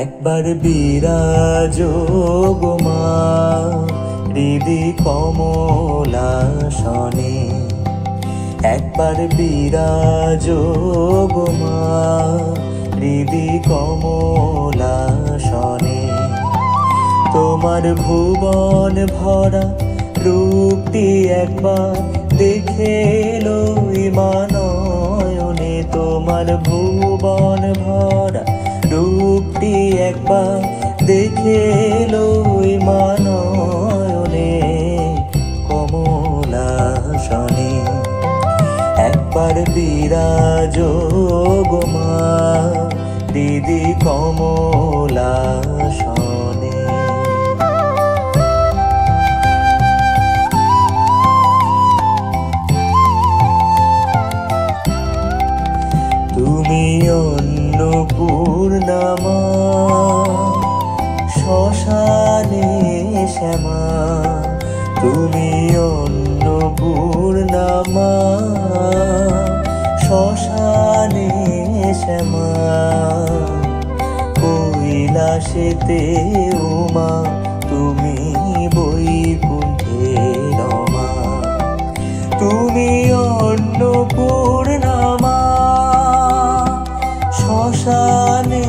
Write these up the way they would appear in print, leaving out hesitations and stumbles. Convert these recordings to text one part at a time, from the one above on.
একবার বিরাজ গো মা হৃদি কমলাসনে, একবার বিরাজ গো মা হৃদি কমলাসনে। তোমার ভুবন ভরা রূপটি একবার দেখে লই নয়নে, তোমার ভুবন ভরা রূপটি একবার দেখে লই নয়নে কমলাসনে। একবার বিরাজ গো মা হৃদি কমলাসনে। তুমি অন্নপূর্ণা মা শ্মশানে শ্যামা, তুমি অন্নপূর্ণা মা শ্মশানে শ্যামা। কৈলাসেতে উমা তুমি বৈকুণ্ঠে রমা, তুমি অন্নপূর্ণা মা শ্মশানে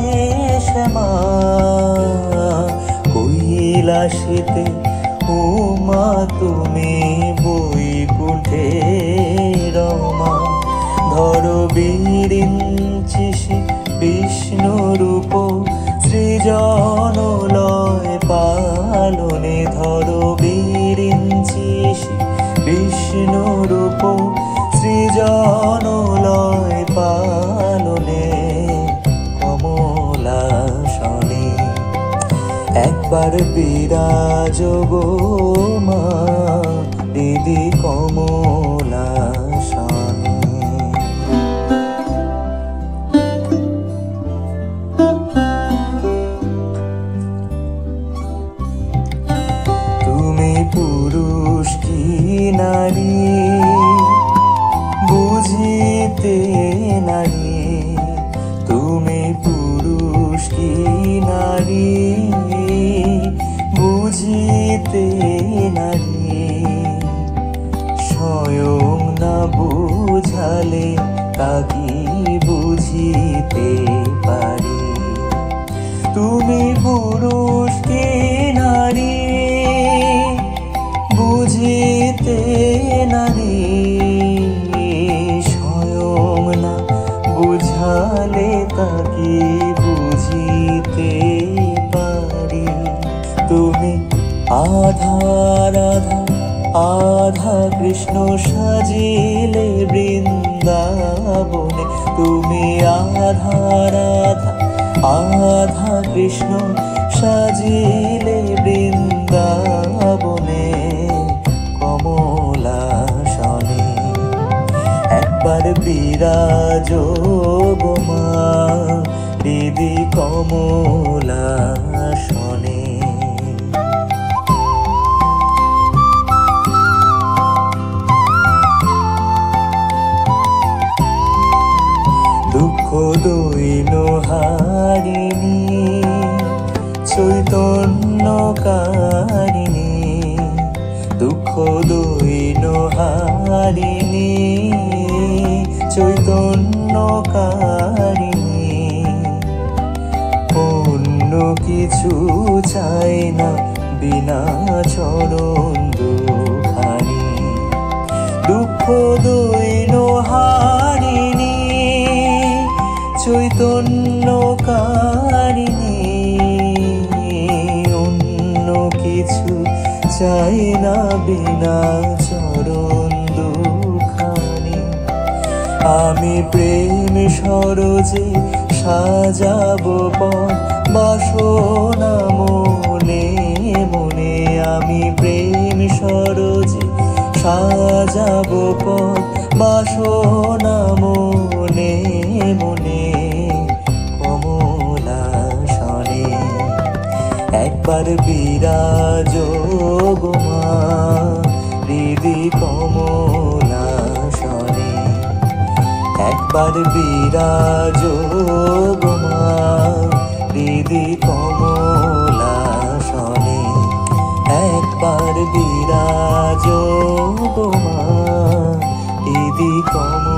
শ্যামা। কৈলাসেতে উমা তুমি বৈকুণ্ঠে রমা। ধরো বিরিঞ্চিসি বিষ্ণু রূপ সৃজন লয় পালনে, ধরো বিরিঞ্চিসি বিষ্ণু রূপ সৃজন লয় পালনে কমলাসনে। একবার বিরাজ গো মা হৃদি কমলাসনে। তুমি পুরুষ কি নারী বুঝিতে নারী, তুমি পুরুষ কি নারী বুঝিতে নারী। স্বয়ং না বুঝালে তাকি বুঝিতে পারি। তুমি পুরুষ কি নারী বুঝিতে নারী, স্বয়ং না বুঝালে তাকি বুঝিতে পারি। তুমি আধা রাধা আধা কৃষ্ণ সাজিলে বৃন্দাবনে, তুমি আধা রাধা আধা কৃষ্ণ সাজিলে বৃন্দাবনে কমলাসনে। একবার বিরাজ গো মা হৃদি কমলাসনে। দুঃখ দৈন হারিণী চৈতন্য কারিণী, দুঃখ দৈন হারিণী চৈতন্য কারিণী। অন্য কিছু চাই না বিনা চরণ দুখানি, দুঃখ দৈন হারিণী চৈতন্য কারিণী। অন্য কিছু চাই না বিনা চরণ দুখানি। আমি প্রেম সরোজে সাজাবো পথ বাসনা মনে মনে, আমি প্রেম সরোজে সাজাবো পথ বাসনা মনে মনে কমলাসনে। একবার বিরাজ গো মা হৃদি কমলাসনে, একবার বিরাজ গো মা হৃদি হৃদি কমল